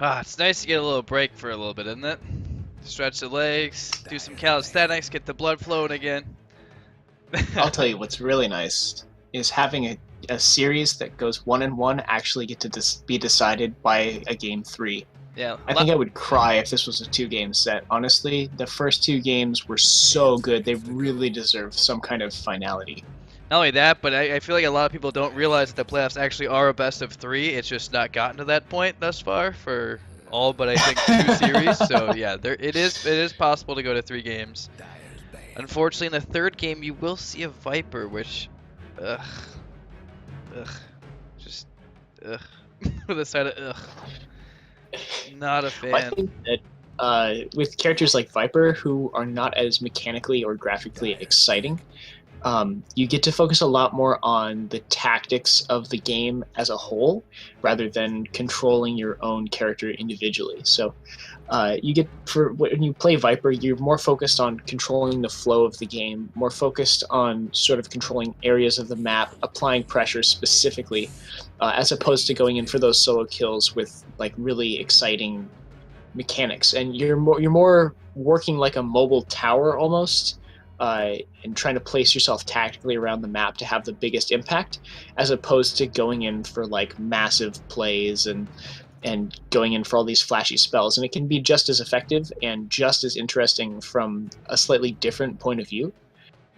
It's nice to get a little break for a little bit, isn't it? Stretch the legs, do some calisthenics, get the blood flowing again. I'll tell you what's really nice is having a series that goes 1-1 actually get to be decided by a game 3. Yeah. I think I would cry if this was a 2-game set. Honestly, the first 2 games were so good. They really deserve some kind of finality. Not only that, but I feel like a lot of people don't realize that the playoffs actually are a best of 3. It's just not gotten to that point thus far for all but I think 2 series. So yeah, it is possible to go to 3 games. Unfortunately, in the 3rd game, you will see a Viper, which, just with a side of not a fan. I think that with characters like Viper, who are not as mechanically or graphically exciting, you get to focus a lot more on the tactics of the game as a whole, rather than controlling your own character individually. So when you play Viper, you're more focused on controlling the flow of the game, more focused on sort of controlling areas of the map, applying pressure specifically, as opposed to going in for those solo kills with like really exciting mechanics. And you're more working like a mobile tower almost, and trying to place yourself tactically around the map to have the biggest impact, as opposed to going in for like massive plays and going in for all these flashy spells. And it can be just as effective and just as interesting from a slightly different point of view.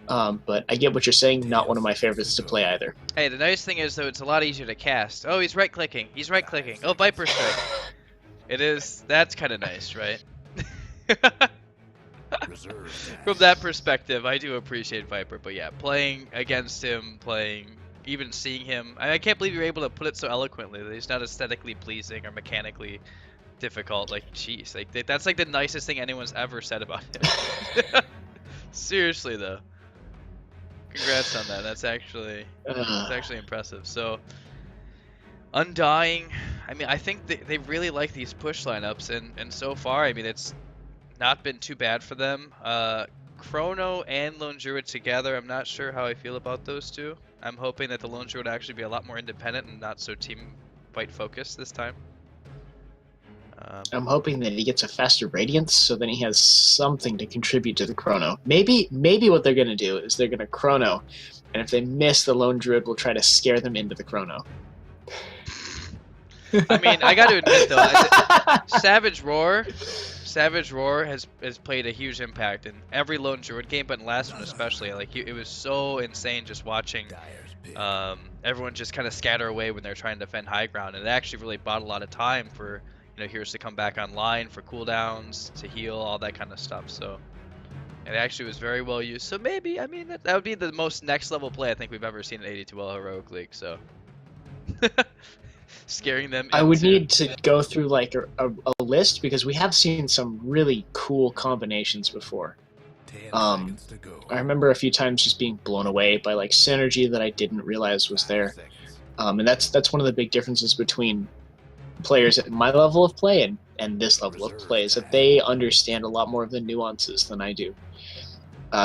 But I get what you're saying, not one of my favorites to play either. Hey, the nice thing is, though, it's a lot easier to cast. Oh, he's right-clicking. He's right-clicking. Oh, Viper Strike. It is. That's kind of nice, right? From that perspective, I do appreciate Viper. But yeah, playing against him, even seeing him, I can't believe you're able to put it so eloquently that he's not aesthetically pleasing or mechanically difficult. Like, jeez, like that's like the nicest thing anyone's ever said about him. Seriously, though. Congrats on that. That's actually impressive. So, Undying, I mean, I think they really like these push lineups, and so far, I mean, it's not been too bad for them. Chrono and Lone Druid together, I'm not sure how I feel about those two. I'm hoping that the Lone Druid would actually be a lot more independent and not so team fight focused this time. I'm hoping that he gets a faster Radiance, so then he has something to contribute to the Chrono. Maybe what they're going to do is they're going to Chrono, and if they miss, the Lone Druid will try to scare them into the Chrono. I mean, I got to admit, though, Savage Roar has played a huge impact in every Lone Druid game, but in the last one especially. Like, it was so insane just watching everyone just kind of scatter away when they're trying to defend high ground, and it actually really bought a lot of time for heroes to come back online for cooldowns, to heal, all that kind of stuff. So it actually was very well used. So maybe, I mean, that would be the most next level play I think we've ever seen in AD2L Heroic League. So scaring them. I would need to go through like a list, because we have seen some really cool combinations before. I remember a few times just being blown away by like synergy that I didn't realize was there. And that's one of the big differences between players at my level of play and this level of play, is that they understand a lot more of the nuances than I do.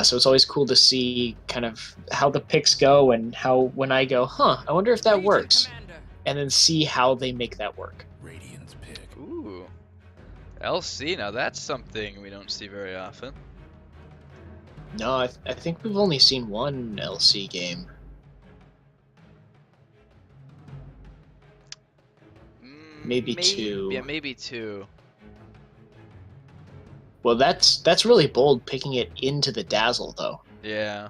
So it's always cool to see kind of how the picks go, and how when I go, I wonder if that works, and then see how they make that work. Ooh, LC, now that's something we don't see very often. No, I think we've only seen one LC game. Maybe 2. Yeah, maybe 2. Well, that's really bold, picking it into the Dazzle, though. Yeah.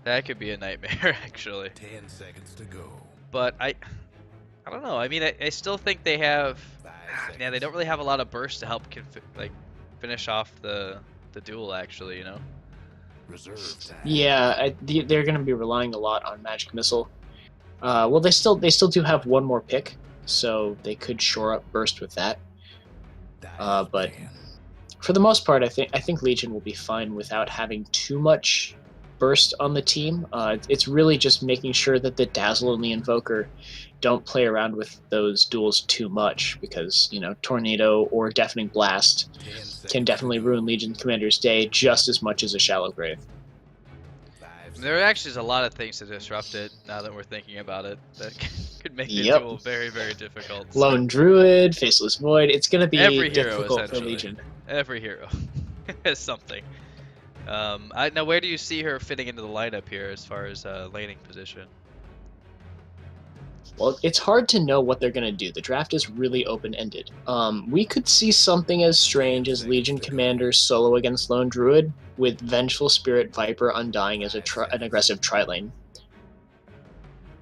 That could be a nightmare, actually. 10 seconds to go. But I don't know. I mean, I still think they have... Yeah, they don't really have a lot of burst to help finish off the duel, actually, you know? Yeah, they're going to be relying a lot on Magic Missile. Well, they still do have one more pick, so they could shore up burst with that. But for the most part, I think Legion will be fine without having too much burst on the team. It's really just making sure that the Dazzle and the Invoker don't play around with those duels too much, because Tornado or Deafening Blast can definitely ruin Legion Commander's day just as much as a Shallow Grave. There actually is a lot of things to disrupt it now that we're thinking about it that could make the Yep. duel very, very difficult. So Lone Druid, Faceless Void. It's gonna be every hero, difficult for essentially. Legion. Every hero has something. Now, where do you see her fitting into the lineup here as far as laning position? Well, it's hard to know what they're going to do. The draft is really open-ended. We could see something as strange as Legion Commander solo against Lone Druid, with Vengeful Spirit Viper Undying as an aggressive tri-lane.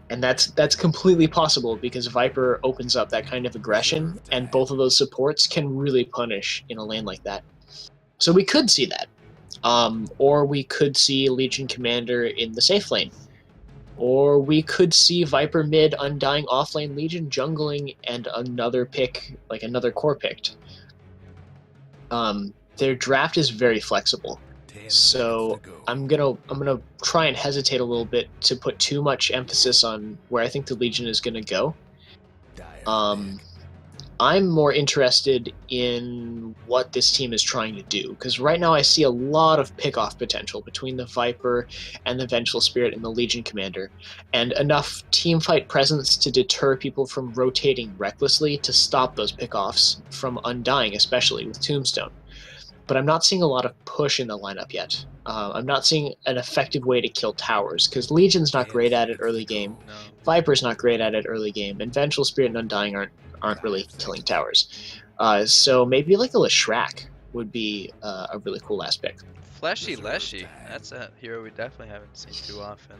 And that's completely possible because Viper opens up that kind of aggression, and both of those supports can really punish in a lane like that. So we could see that. Or we could see Legion Commander in the safe lane. Or we could see Viper mid, Undying offlane, Legion jungling, and another pick, like another core picked. Their draft is very flexible, so I'm gonna try and hesitate a little bit to put too much emphasis on where I think the Legion is gonna go. I'm more interested in what this team is trying to do, because right now I see a lot of pick-off potential between the Viper and the Vengeful Spirit and the Legion Commander, and enough teamfight presence to deter people from rotating recklessly to stop those pick-offs from Undying, especially with Tombstone. But I'm not seeing a lot of push in the lineup yet. I'm not seeing an effective way to kill towers, because Legion's not great at it early game, No. Viper's not great at it early game, and Vengeful Spirit and Undying aren't really killing towers. So maybe like a Leshrac would be a really cool last pick. Fleshy Leshy, that's a hero we definitely haven't seen too often.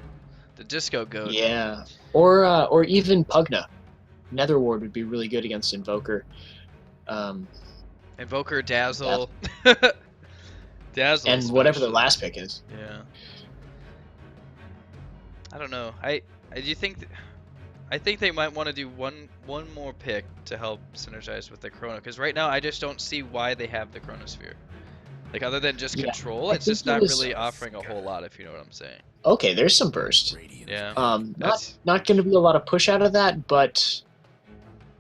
The Disco Goat. Yeah, or even Pugna. Netherward would be really good against Invoker. Invoker, Dazzle. Dazzle. And whatever the especially. last pick is. Yeah. I don't know. I do you think I think they might want to do one more pick to help synergize with the Chrono, because right now I just don't see why they have the Chronosphere. Like, other than just control, I it's think just it not was- really offering a whole lot, if you know what I'm saying. Okay, there's some burst. Yeah. Not going to be a lot of push out of that, but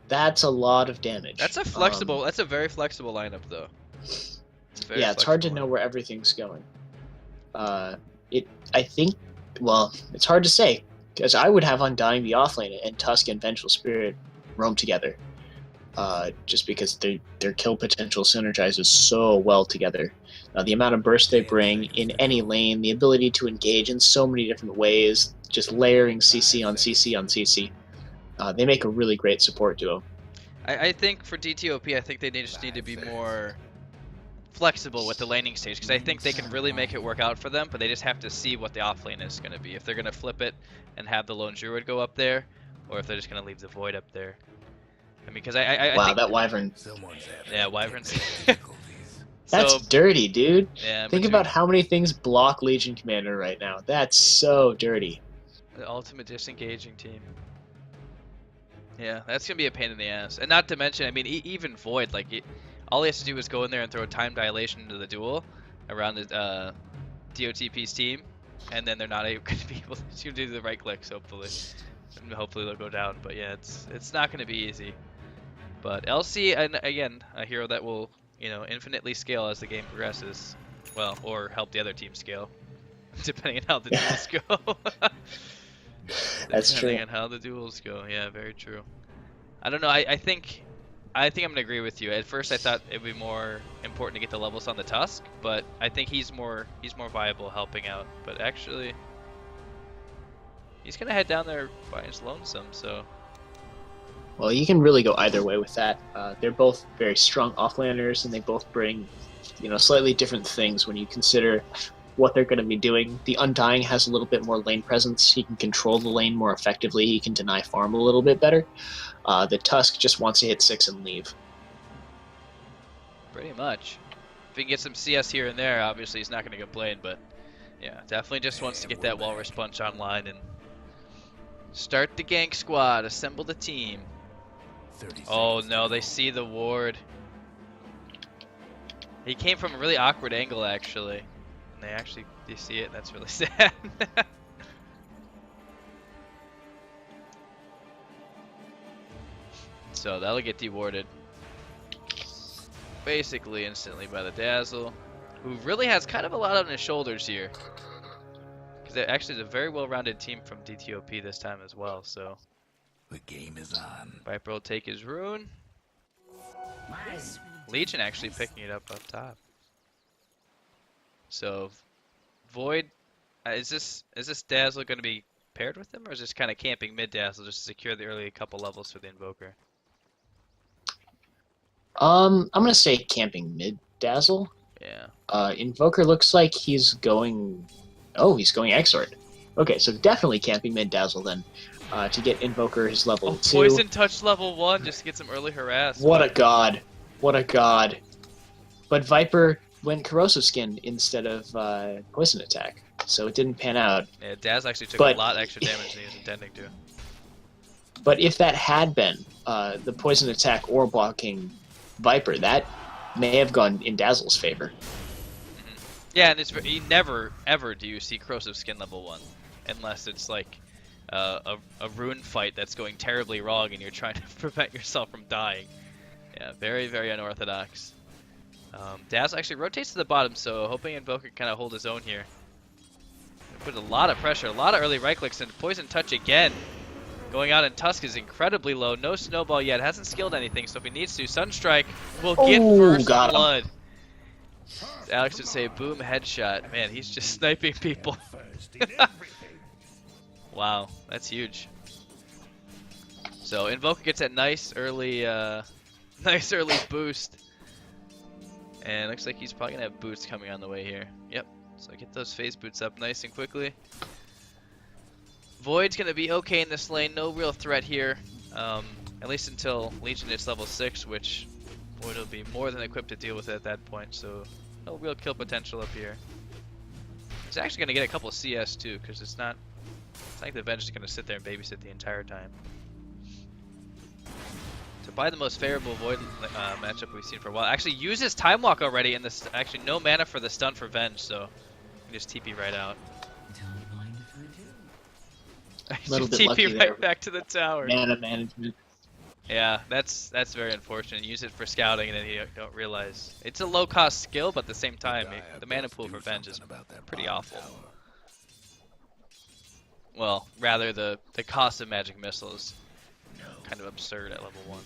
that's a lot of damage. That's a flexible. That's a very flexible lineup, though. It's hard to know where everything's going. I think, well, it's hard to say, because I would have Undying the offlane and Tusk and Vengeful Spirit roam together, just because their kill potential synergizes so well together. The amount of burst they bring in any lane, the ability to engage in so many different ways, just layering CC on CC on CC. They make a really great support duo. I think for DTOP, I think they just need to be more flexible with the laning stage, because I think they can really make it work out for them, but they just have to see what the offlane is going to be. If they're going to flip it and have the Lone Druid go up there, or if they're just going to leave the Void up there. I mean, because I Wow, think, that Wyvern. yeah, Wyverns. That's So, dirty, dude. yeah, Think about how many things block Legion Commander right now. That's so dirty. the ultimate disengaging team. Yeah, that's gonna be a pain in the ass, and not to mention, I mean, even Void, like, all he has to do is go in there and throw a time dilation into the duel around the DOTP's team, and then they're not going to be able to do the right clicks. Hopefully, and hopefully they'll go down. But yeah, it's not going to be easy. But LC, and again, a hero that will, you know, infinitely scale as the game progresses. Well, or help the other team scale, depending on how the duels go. That's true. Depending on how the duels go, yeah, very true. I don't know. I think I'm gonna agree with you. At first, I thought it'd be more important to get the levels on the Tusk, but I think he's more viable helping out. But actually, he's gonna head down there by his lonesome. So Well, you can really go either way with that. They're both very strong offlanders, and they both bring, slightly different things when you consider what they're going to be doing. The Undying has a little bit more lane presence. He can control the lane more effectively. He can deny farm a little bit better. The Tusk just wants to hit 6 and leave. pretty much, if he can get some CS here and there, obviously he's not gonna complain. But yeah, definitely just wants to get that Walrus Punch online and start the gank squad, assemble the team. Oh no, they see the ward. He came from a really awkward angle, actually. And they see it. That's really sad. So that'll get dewarded basically instantly by the Dazzle, who really has kind of a lot on his shoulders here. Because it actually is a very well-rounded team from DTOP this time as well. So The game is on. Viper will take his rune. Legion actually picking it up top. So Void, is this Dazzle going to be paired with him, or is this kind of camping mid Dazzle just to secure the early couple levels for the Invoker? I'm gonna say camping mid Dazzle. Yeah. Invoker looks like he's going. Oh, he's going Exort. Okay, so definitely camping mid Dazzle then. To get Invoker his level 2. Poison touch level 1 just to get some early harass. What a god! What a god! But Viper went Corrosive Skin instead of Poison Attack, so it didn't pan out. Yeah, Daz actually took a lot extra damage than he was intending to. But if that had been the Poison Attack or blocking Viper, that may have gone in Dazzle's favor. Yeah, and it's you never ever do you see Corrosive Skin level 1, unless it's like a rune fight that's going terribly wrong and you're trying to prevent yourself from dying. Yeah, very, very unorthodox. Daz actually rotates to the bottom, so hoping Invoker can kind of hold his own here. Put a lot of pressure, a lot of early right clicks, and Poison Touch again. Going out, and Tusk is incredibly low. No Snowball yet, hasn't skilled anything, so if he needs to, Sunstrike will get first blood. Alex would say, boom, headshot. Man, he's just sniping people. Wow, that's huge. So Invoker gets that nice early boost. And looks like he's probably gonna have boots coming on the way here. Yep. So get those phase boots up nice and quickly. Void's gonna be okay in this lane, no real threat here. At least until Legion hits level 6, which Void will be more than equipped to deal with it at that point, so no real kill potential up here. He's actually gonna get a couple of CS too, because it's not like the Avengers are gonna sit there and babysit the entire time. So probably the most favorable Void matchup we've seen for a while. Actually uses Time Walk already, and this actually no mana for the stun for Venge, so you can just TP right out. Little just bit TP lucky right there. back to the tower. Mana management. Yeah, that's very unfortunate. Use it for scouting and then you don't realize. It's a low cost skill, but at the same time, the mana pool for Venge is pretty awful. Well, rather the cost of magic missiles kind of absurd at level 1.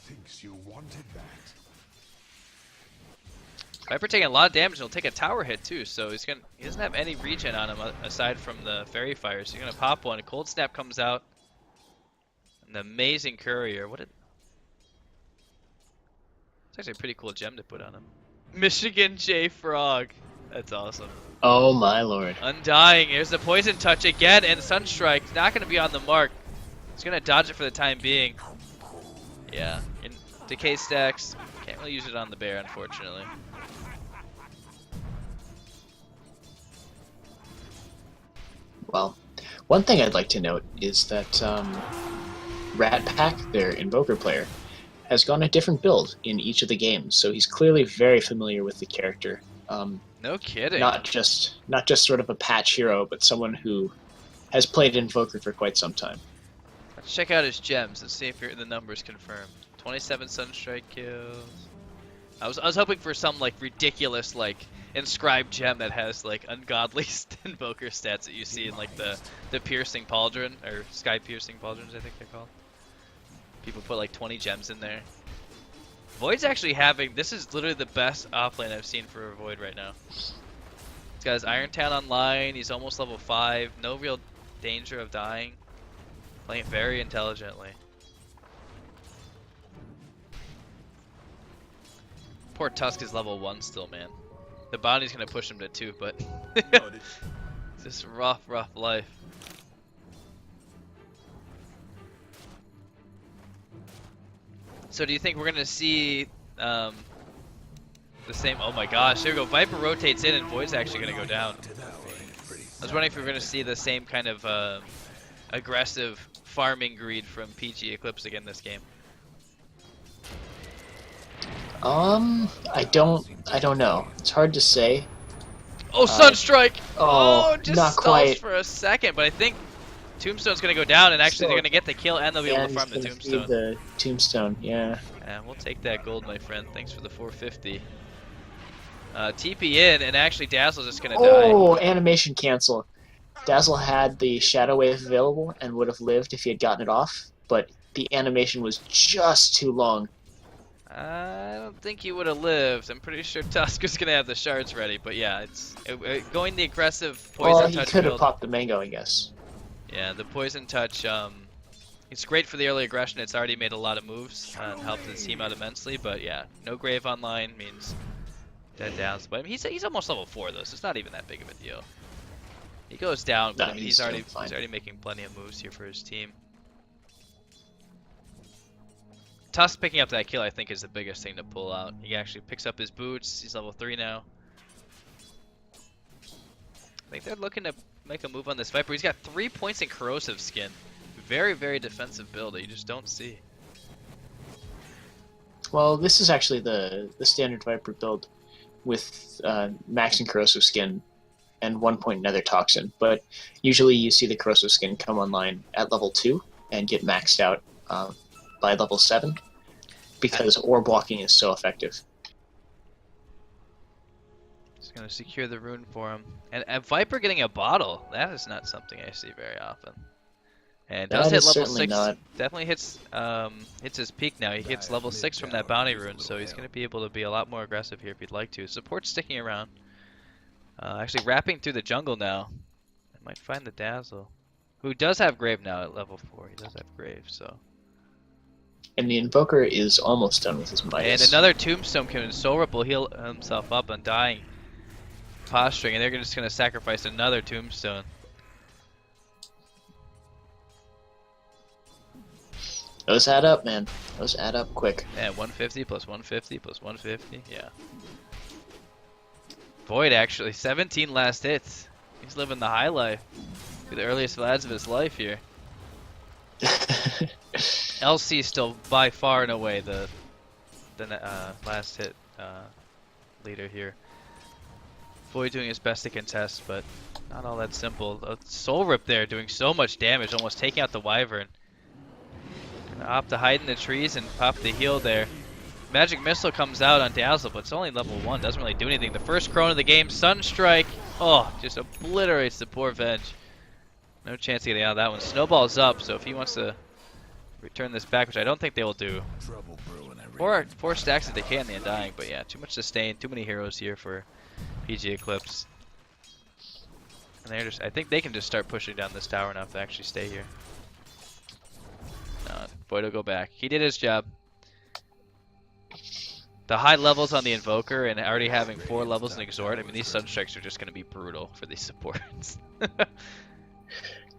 Viper taking a lot of damage, and he'll take a tower hit too, so he doesn't have any regen on him aside from the fairy fire, so he's gonna pop one. A cold snap comes out. An amazing courier. It's actually a pretty cool gem to put on him. Michigan J Frog. That's awesome. Oh my lord. Undying. Here's the poison touch again, and Sunstrike not gonna be on the mark. He's gonna dodge it for the time being. Yeah. In decay stacks. Can't really use it on the bear, unfortunately. Well, one thing I'd like to note is that Rat Pack, their Invoker player, has gone a different build in each of the games, so he's clearly very familiar with the character. No kidding. Not just sort of a patch hero, but someone who has played Invoker for quite some time. Let's check out his gems and see if the numbers confirmed. 27 Sunstrike kills. I was hoping for some like ridiculous like inscribed gem that has like ungodly Invoker stats that you see in like the piercing pauldron or sky piercing pauldrons, I think they're called. People put like 20 gems in there. Void's actually this is literally the best offlane I've seen for a Void right now. He's got his Iron Town online, he's almost level 5, no real danger of dying. Playing very intelligently. Poor Tusk is level 1 still, man. The bounty's gonna push him to 2, but it's just rough life. So do you think we're gonna see the same? Oh my gosh, there we go. Viper rotates in, and Void's actually gonna go down. I was wondering if we were gonna see the same kind of aggressive farming greed from PG Eclipse again this game. I don't know. It's hard to say. Oh, Sunstrike! Oh, just not stalls quite. for a second, but I think Tombstone's gonna go down, and actually they're gonna get the kill, and they'll be able to farm the Tombstone. The Tombstone, yeah. Yeah, we'll take that gold, my friend. Thanks for the 450. TP in, and actually Dazzle's just gonna die. Oh, animation cancel. Dazzle had the Shadow Wave available and would have lived if he had gotten it off, but the animation was just too long. I don't think he would have lived. I'm pretty sure Tusk is gonna have the shards ready, but yeah, it's going the aggressive poison Well, he touch could have build. popped the mango, I guess. Yeah, the poison touch. It's great for the early aggression. It's already made a lot of moves and helped his team out immensely. But yeah, no grave online means dead downs. But I mean, he's almost level 4 though, so it's not even that big of a deal. He goes down, but No, I mean, he's he's fine. already making plenty of moves here for his team. Tusk picking up that kill, I think, is the biggest thing to pull out. He actually picks up his boots. He's level 3 now. I think they're looking to make a move on this Viper. He's got 3 points in corrosive skin. Very, very defensive build that you just don't see. Well, this is actually the standard Viper build with max and corrosive skin and 1 point nether toxin, but usually you see the corrosive skin come online at level 2 and get maxed out by level 7 because ore blocking is so effective. Just gonna secure the rune for him. And Viper getting a bottle, that is not something I see very often. And does That hit is level certainly 6. not. Definitely hits his peak now. He hits level 6 from that bounty rune, so he's gonna be able to be a lot more aggressive here if he'd like to. Support's sticking around. Actually wrapping through the jungle now. I might find the Dazzle, who does have Grave now at level 4. He does have Grave, so. And the Invoker is almost done with his Midas. And another Tombstone coming. Soul Rip will heal himself up on dying, posturing, and they're just gonna sacrifice another Tombstone. Those add up, man. Those add up quick. Yeah, 150 plus 150 plus 150. Yeah. Void actually 17 last hits. He's living the high life. The earliest Vlads of his life here. LC still by far and away the last hit leader here. Void doing his best to contest, but not all that simple. Soul Rip there doing so much damage, almost taking out the Wyvern. Gonna opt to hide in the trees and pop the heal there. Magic Missile comes out on Dazzle, but it's only level 1, doesn't really do anything. The first Crone of the game, Sunstrike, oh, just obliterates the poor Veg. No chance of getting out of that one. Snowball's up, so if he wants to return this back, which I don't think they will do. Four stacks if they can, the Undying, but yeah, too much sustain, too many heroes here for PG Eclipse. And they're just, I think they can just start pushing down this tower now if they actually stay here. No, Void will go back. He did his job. The high levels on the Invoker and already having 4 levels in Exhort, I mean, these Sunstrikes are just going to be brutal for these supports.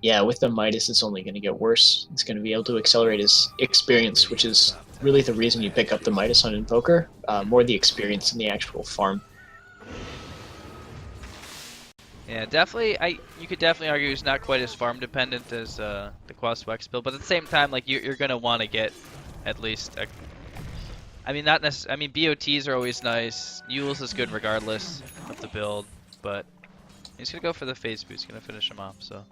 Yeah, with the Midas, it's only going to get worse. It's going to be able to accelerate his experience, which is really the reason you pick up the Midas on Invoker. More the experience than the actual farm. Yeah, definitely. You could definitely argue he's not quite as farm dependent as the Quas-Wex build, but at the same time, like you're going to want to get at least a, I mean, not necessarily. I mean, BOTs are always nice. Yule's is good regardless of the build, but he's gonna go for the phase boost. He's gonna finish him off. So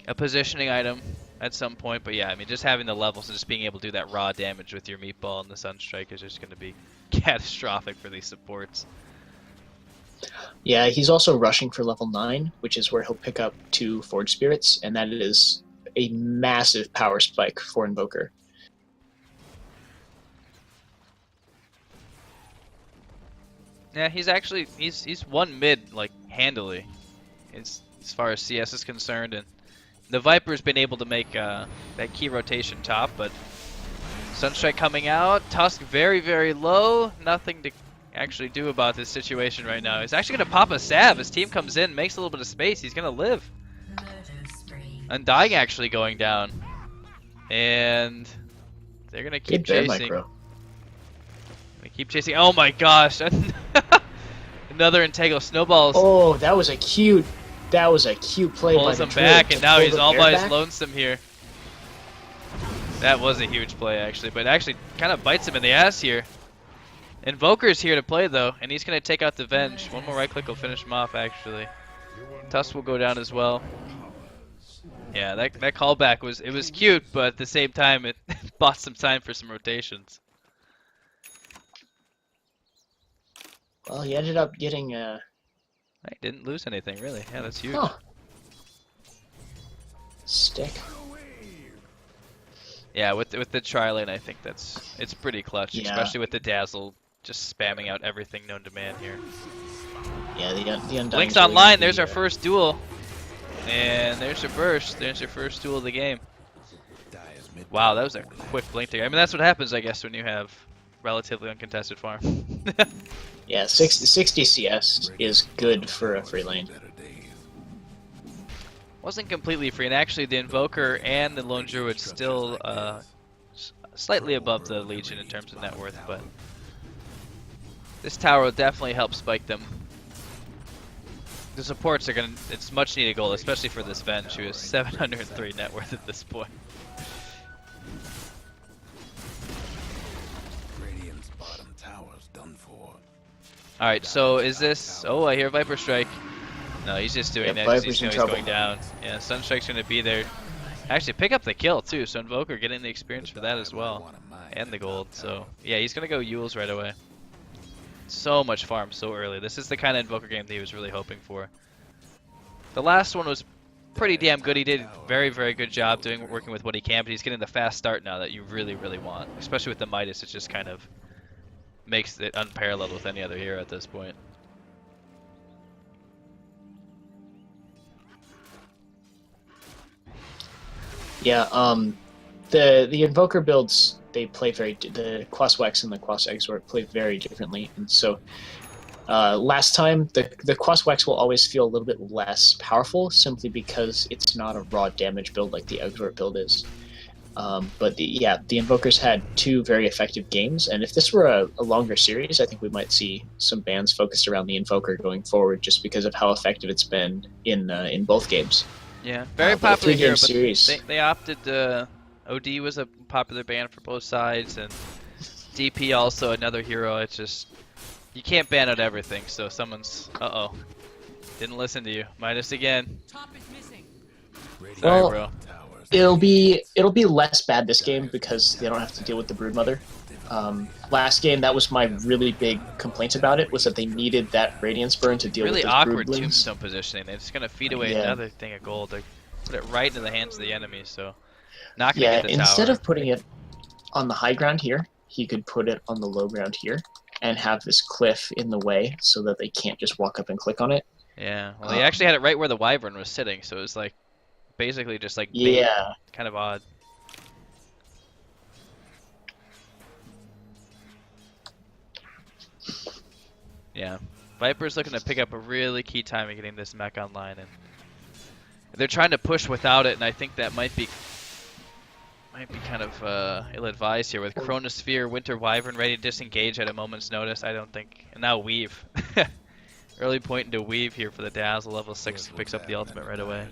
a positioning item at some point, but yeah, I mean, just having the levels and just being able to do that raw damage with your meatball and the Sunstrike is just gonna be catastrophic for these supports. Yeah, he's also rushing for level 9, which is where he'll pick up 2 Forge Spirits, and that is a massive power spike for Invoker. Yeah, he's won mid like handily, as far as CS is concerned, and the Viper's been able to make that key rotation top, but Sunstrike coming out, Tusk very, very low, nothing to actually do about this situation right now. He's actually gonna pop a Sav. His team comes in, makes a little bit of space. He's gonna live. Undying actually going down, and they're gonna keep chasing. They keep chasing. Oh my gosh! Another Integral Snowballs. Oh, that was a cute play. Pulls him back, and now he's all by his lonesome here. That was a huge play actually, but actually kind of bites him in the ass here. Invoker's here to play though, and he's gonna take out the Venge. One more right click will finish him off actually. Tusk will go down as well. Yeah, that callback was cute, but at the same time it bought some time for some rotations. Well, he ended up getting I didn't lose anything really. Yeah, that's huge. Huh. Stick. Yeah, with the tri-lane, I think it's pretty clutch, Yeah. especially with the dazzle just spamming out everything known to man here. Yeah, the Undying. Link's online. There's our first duel, and there's your burst. There's your first duel of the game. Wow, that was a quick blink there. I mean, that's what happens, I guess, when you have relatively uncontested farm. Yeah, 60 CS is good for a free lane. Wasn't completely free, and actually the Invoker and the Lone Druid still slightly above the Legion in terms of net worth, but this tower will definitely help spike them. The supports are gonna, it's much needed gold, especially for this Venge, who is 703 net worth at this point. Radiant's bottom tower's done for. Alright, so is this, oh, I hear Viper Strike. No, he's just doing that because he's going down. Yeah, Sunstrike's going to be there. Actually, pick up the kill too, so Invoker getting the experience for that as well. And the gold, so yeah, he's going to go Yules right away. So much farm so early. This is the kind of Invoker game that he was really hoping for. The last one was pretty damn good. He did very, very good job working with what he can, but he's getting the fast start now that you really, really want. Especially with the Midas, it just kind of makes it unparalleled with any other hero at this point. Yeah, the Invoker builds, they play the Quaswex and the Quas Exort play very differently, and so last time the Quaswex will always feel a little bit less powerful simply because it's not a raw damage build like the Exort build is. But the Invokers had two very effective games, and if this were a longer series, I think we might see some bans focused around the Invoker going forward, just because of how effective it's been in both games. Yeah, very popular here, but series. They opted. OD was a popular ban for both sides, and DP also another hero. It's just you can't ban out everything, so someone's didn't listen to you. Midas again. Sorry, Well, bro. it'll be less bad this game because they don't have to deal with the Broodmother. Last game, that was my really big complaint about it, was that they needed that Radiance Burn to deal Really with those awkward Broodlings. tombstone positioning. They're just gonna feed away another thing of gold. They put it right into the hands of the enemy, so not gonna get the instead tower. of putting it on the high ground here, he could put it on the low ground here and have this cliff in the way so that they can't just walk up and click on it. Yeah, well, he actually had it right where the Wyvern was sitting, so it was like basically just like bait. Yeah. Kind of odd. Yeah, Viper's looking to pick up a really key time in getting this mech online, and they're trying to push without it, and I think that might be kind of ill-advised here with Chronosphere, Winter Wyvern ready to disengage at a moment's notice. I don't think, and now Weave. Early point into Weave here for the Dazzle, level 6 picks up the ultimate right away.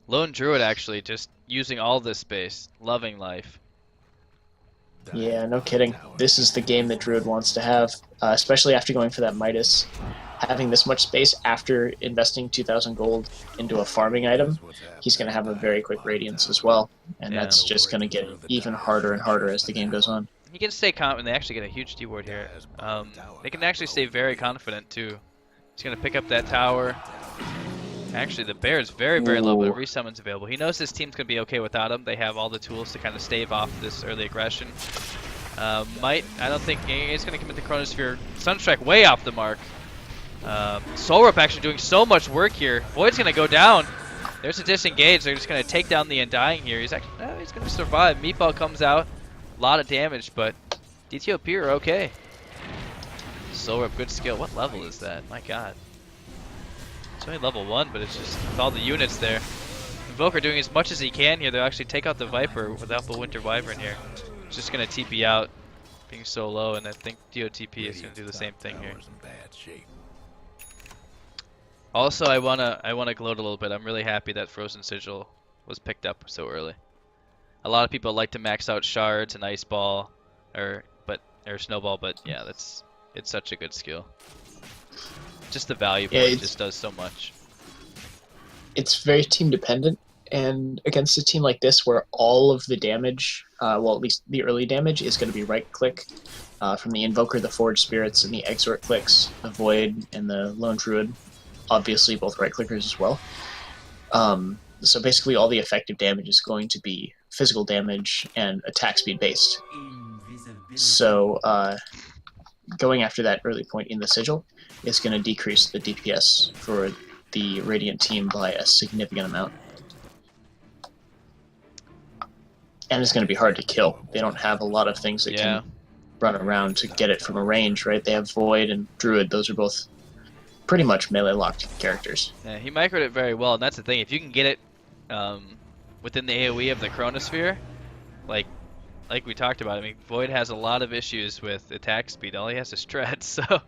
Lone Druid actually just using all this space, loving life. Yeah, no kidding. This is the game that Druid wants to have, especially after going for that Midas. Having this much space after investing 2,000 gold into a farming item, he's going to have a very quick Radiance as well, and that's just going to get even harder and harder as the game goes on. He can stay confident. They actually get a huge D-ward here. They can actually stay very confident too. He's going to pick up that tower. Actually, the bear is very, very low, but a resummon's available. He knows his team's going to be okay without him. They have all the tools to kind of stave off this early aggression. I don't think he's going to commit the Chronosphere. Sunstrike way off the mark. Soulrup actually doing so much work here. Void's going to go down. There's a disengage. They're just going to take down the Undying here. He's actually, he's going to survive. Meatball comes out. A lot of damage, but DTOP are okay. Soulrup, good skill. What level is that? My god. It's only level 1, but it's just with all the units there. Invoker doing as much as he can here. They'll actually take out the Viper without the Winter Wyvern here. It's just going to TP out, being so low, and I think DOTP is going to do the same thing here. Also, I wanna gloat a little bit. I'm really happy that Frozen Sigil was picked up so early. A lot of people like to max out shards and ice ball, or snowball, but yeah, it's such a good skill. Just the value point just does so much. It's very team dependent, and against a team like this where all of the damage, well, at least the early damage, is going to be right click from the Invoker, the Forge Spirits, and the Exort clicks, the Void, and the Lone Druid. Obviously, both right clickers as well. So basically, all the effective damage is going to be physical damage and attack speed based. So going after that early point in the Sigil is going to decrease the DPS for the Radiant team by a significant amount. And it's going to be hard to kill. They don't have a lot of things that can run around to get it from a range, right? They have Void and Druid. Those are both pretty much melee-locked characters. Yeah, he microed it very well, and that's the thing. If you can get it within the AoE of the Chronosphere, like we talked about, I mean, Void has a lot of issues with attack speed. All he has is Tread, so if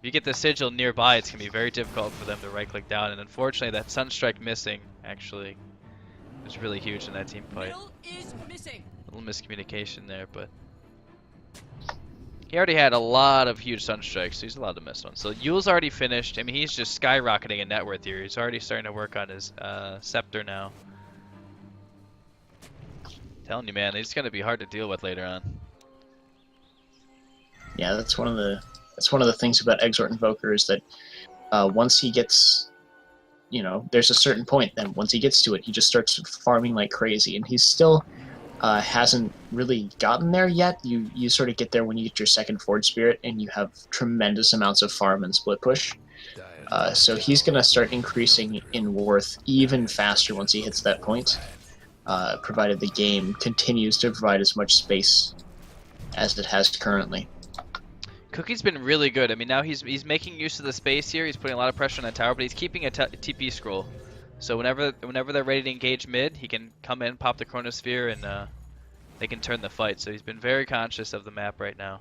you get the Sigil nearby, it's going to be very difficult for them to right-click down, and unfortunately, that Sunstrike missing, actually, was really huge in that team fight. A little miscommunication there, but he already had a lot of huge Sunstrikes, so he's allowed to miss one. So Yule's already finished. I mean, he's just skyrocketing in net worth here. He's already starting to work on his Scepter now. Telling you, man, he's gonna be hard to deal with later on. Yeah, that's one of the things about Exort Invoker is that once he gets, you know, there's a certain point. Then once he gets to it, he just starts farming like crazy, and he's still hasn't really gotten there yet. You sort of get there when you get your second Forge Spirit, and you have tremendous amounts of farm and split push. So he's gonna start increasing in worth even faster once he hits that point. Provided the game continues to provide as much space as it has currently. Cookie's been really good. I mean, now he's making use of the space here. He's putting a lot of pressure on that tower, but he's keeping a TP scroll. So whenever they're ready to engage mid, he can come in, pop the Chronosphere, and they can turn the fight. So he's been very conscious of the map right now.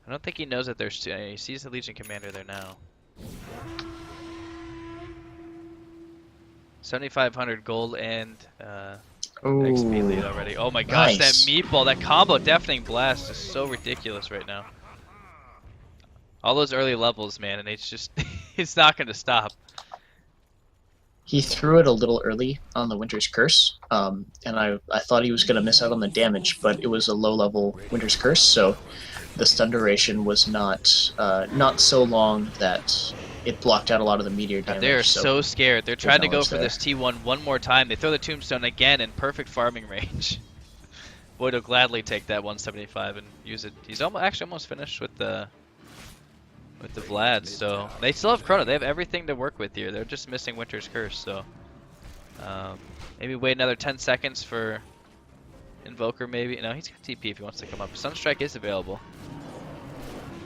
I don't think he knows that there's he sees the Legion Commander there now. 7,500 gold and XP lead already. Oh my gosh, nice. that meatball, that combo deafening blast is so ridiculous right now. All those early levels, man, and it's just it's not going to stop. He threw it a little early on the Winter's Curse, and I thought he was going to miss out on the damage, but it was a low-level Winter's Curse, so the stun duration was not so long that it blocked out a lot of the meteor damage. They're so scared. They're trying to go for there. this T1 one more time. They throw the Tombstone again in perfect farming range. Void will gladly take that 175 and use it. He's actually almost finished with the Vlad, so they still have Chrono. They have everything to work with here. They're just missing Winter's Curse, so maybe wait another 10 seconds for Invoker. Maybe no, he's got TP if he wants to come up. Sunstrike is available.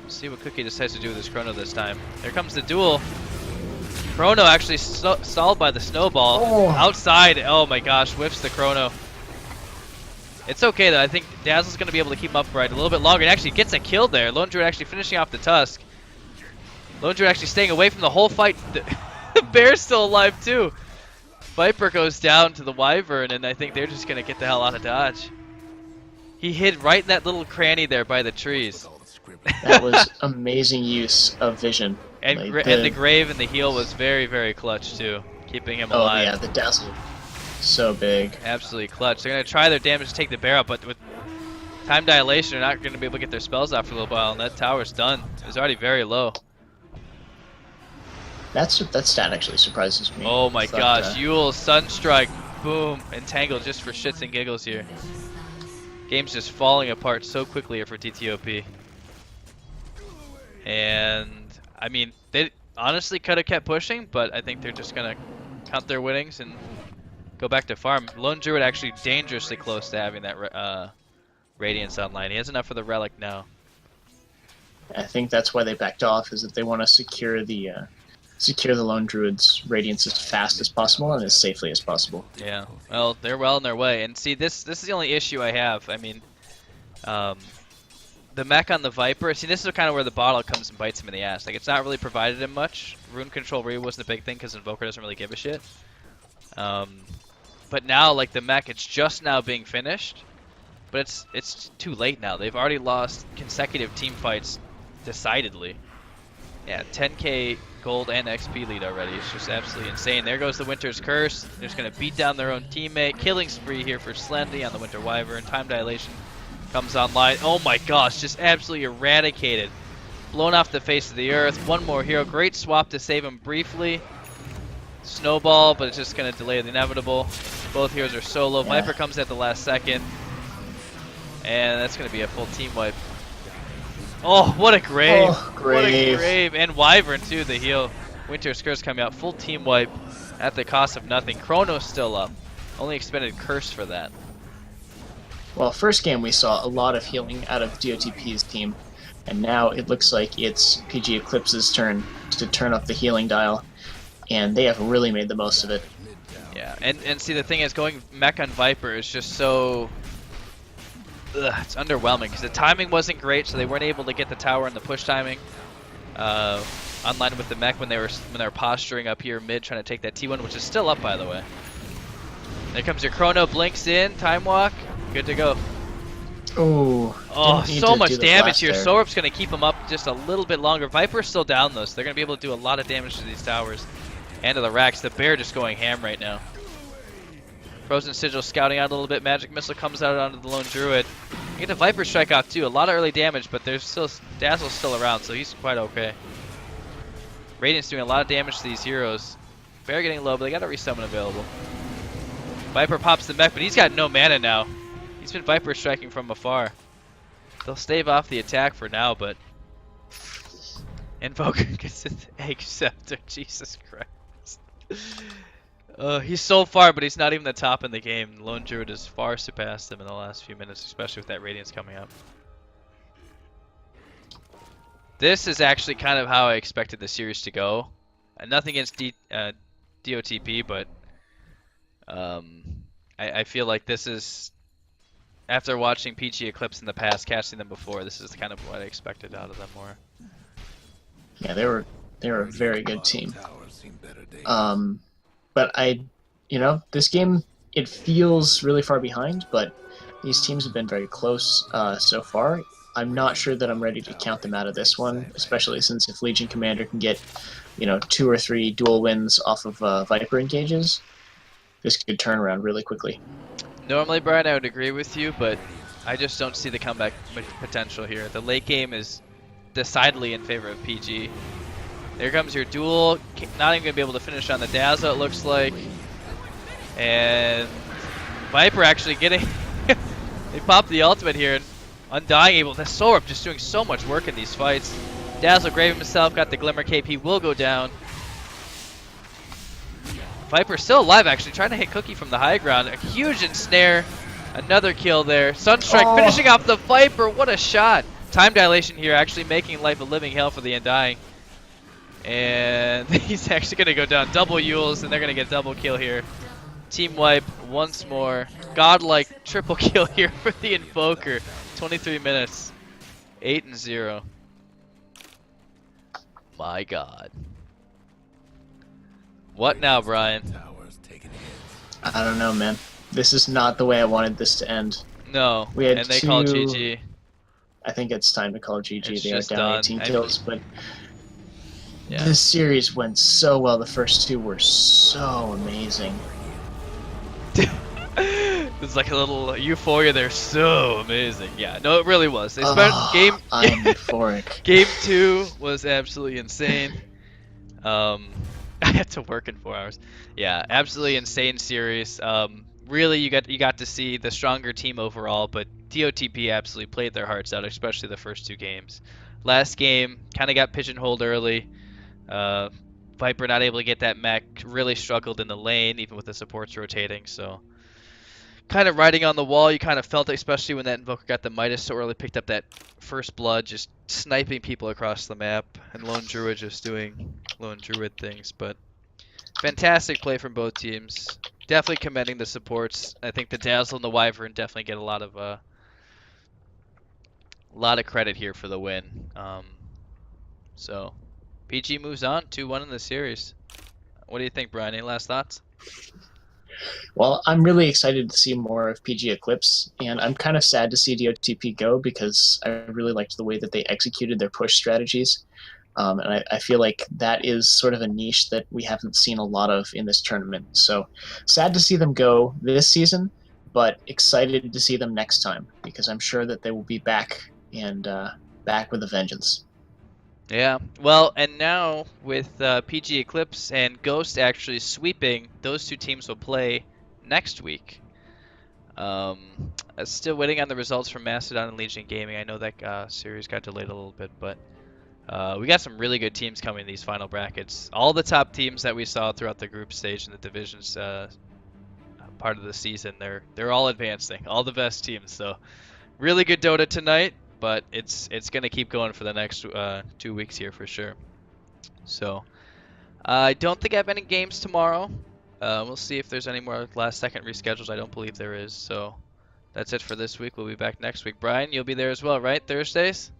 See what Cookie decides to do with his Chrono this time. There comes the duel. Chrono actually stalled by the snowball outside. Oh my gosh, whiffs the Chrono. It's okay though. I think Dazzle's going to be able to keep him upright a little bit longer. And actually gets a kill there. Lone Druid actually finishing off the Tusk. Lone Druid actually staying away from the whole fight. The Bear's still alive too. Viper goes down to the Wyvern, and I think they're just going to get the hell out of Dodge. He hid right in that little cranny there by the trees. That was amazing use of vision. And, like and the Grave and the heal was very, very clutch too, keeping him alive. Oh yeah, the Dazzle, so big. Absolutely clutch. They're going to try their damage to take the bear out, but with time dilation, they're not going to be able to get their spells out for a little while, and that tower's done. It's already very low. That stat actually surprises me. Oh my gosh, Yule, Sunstrike, boom, Entangle just for shits and giggles here. Game's just falling apart so quickly here for DTOP. And, I mean, they honestly could have kept pushing, but I think they're just going to count their winnings and go back to farm. Lone Druid actually dangerously close to having that Radiance online. He has enough for the Relic now. I think that's why they backed off, is that they want to secure the Lone Druid's Radiance as fast as possible and as safely as possible. Yeah, well, they're well on their way. And see, this is the only issue I have. I mean, the mech on the Viper, see, this is kind of where the bottle comes and bites him in the ass. Like, it's not really provided him much. Rune Control really wasn't a big thing because Invoker doesn't really give a shit. But now, like, the mech, it's just now being finished. But it's too late now. They've already lost consecutive team fights decidedly. Yeah, 10k gold and XP lead already. It's just absolutely insane. There goes the Winter's Curse. They're just going to beat down their own teammate. Killing spree here for Slendy on the Winter Wyvern. Time dilation comes online. Oh my gosh, just absolutely eradicated. Blown off the face of the earth. One more hero. Great swap to save him briefly. Snowball, but it's just going to delay the inevitable. Both heroes are solo. Yeah. Viper comes at the last second. And that's going to be a full team wipe. Oh, what a grave. Oh, grave. What a grave. And Wyvern, too, the heal. Winter's Curse coming out. Full team wipe at the cost of nothing. Chrono's still up. Only expended Curse for that. Well, first game we saw a lot of healing out of Dotp's team, and now it looks like it's PG Eclipse's turn to turn up the healing dial, and they have really made the most of it. Yeah, and see, the thing is, going mech on Viper is just so... it's underwhelming, because the timing wasn't great, so they weren't able to get the tower and the push timing online with the mech when they were posturing up here mid, trying to take that T1, which is still up, by the way. There comes your Chrono, blinks in, time walk, good to go. Oh, so much damage here. Sorup's going to keep him up just a little bit longer. Viper's still down, though, so they're going to be able to do a lot of damage to these towers and to the racks. The Bear just going ham right now. Frozen Sigil scouting out a little bit. Magic Missile comes out onto the Lone Druid. You get the Viper strike off, too. A lot of early damage, but there's still Dazzle's still around, so he's quite okay. Radiant's doing a lot of damage to these heroes. Bear getting low, but they got a resummon available. Viper pops the mech, but he's got no mana now. He's been Viper striking from afar. They'll stave off the attack for now, but Invoker gets his Egg Scepter. Jesus Christ. He's so far, but he's not even the top in the game. Lone Druid has far surpassed him in the last few minutes, especially with that Radiance coming up. This is actually kind of how I expected the series to go. Nothing against DOTP, but I feel like this is, after watching PG Eclipse in the past, catching them before, this is kind of what I expected out of them more. Yeah, they were a very good team. But this game, it feels really far behind, but these teams have been very close so far. I'm not sure that I'm ready to count them out of this one, especially since if Legion Commander can get, 2 or 3 dual wins off of Viper engages, this could turn around really quickly. Normally, Brian, I would agree with you, but I just don't see the comeback potential here. The late game is decidedly in favor of PG. There comes your duel. Not even going to be able to finish on the Dazzle, it looks like. And Viper actually getting... they popped the ultimate here, and Undying able to... Sorup just doing so much work in these fights. Dazzle Grave himself got the Glimmer Cape. He will go down. Viper still alive, actually, trying to hit Cookie from the high ground. A huge ensnare. Another kill there. Sunstrike finishing off the Viper. What a shot. Time dilation here, actually making life a living hell for the Undying. And he's actually going to go down. Double Yules, and they're going to get double kill here. Team wipe once more. Godlike triple kill here for the Invoker. 23 minutes. 8-0. My God. What now, Brian? I don't know, man. This is not the way I wanted this to end. No, we had and they call GG. I think it's time to call GG. It's they are just down done. 18 kills, but yeah. This series went so well. The first 2 were so amazing. There's like a little euphoria there. So amazing. Yeah, no, it really was. They spent game. I'm euphoric. Game 2 was absolutely insane. I had to work in 4 hours. Yeah, absolutely insane series. Really, you got to see the stronger team overall, but DOTP absolutely played their hearts out, especially the first 2 games. Last game kind of got pigeonholed early. Viper not able to get that mech, really struggled in the lane, even with the supports rotating. So, kind of riding on the wall. You kind of felt it, especially when that Invoker got the Midas so early, picked up that first blood, just sniping people across the map, and Lone Druid just doing Lone Druid things. But fantastic play from both teams. Definitely commending the supports. I think the Dazzle and the Wyvern definitely get a lot of credit here for the win. So PG moves on 2-1 in the series. What do you think, Brian? Any last thoughts? Well, I'm really excited to see more of PG Eclipse, and I'm kind of sad to see DOTP go because I really liked the way that they executed their push strategies. And I feel like that is sort of a niche that we haven't seen a lot of in this tournament. So sad to see them go this season, but excited to see them next time because I'm sure that they will be back and back with a vengeance. Yeah, well, and now with PG Eclipse and Ghost actually sweeping, those two teams will play next week. Still waiting on the results from Mastodon and Legion Gaming. I know that series got delayed a little bit, but we got some really good teams coming in these final brackets. All the top teams that we saw throughout the group stage and the divisions part of the season, they're all advancing. All the best teams. So really good Dota tonight, but it's gonna keep going for the next 2 weeks here for sure. So I don't think I have any games tomorrow. We'll see if there's any more last-second reschedules. I don't believe there is. So that's it for this week. We'll be back next week. Brian, you'll be there as well, right? Thursdays?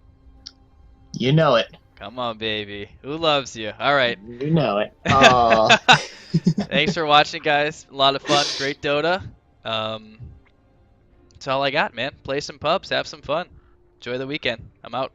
You know it. Come on, baby. Who loves you? All right. You know it. Oh. Thanks for watching, guys. A lot of fun. Great Dota. That's all I got, man. Play some pubs. Have some fun. Enjoy the weekend. I'm out.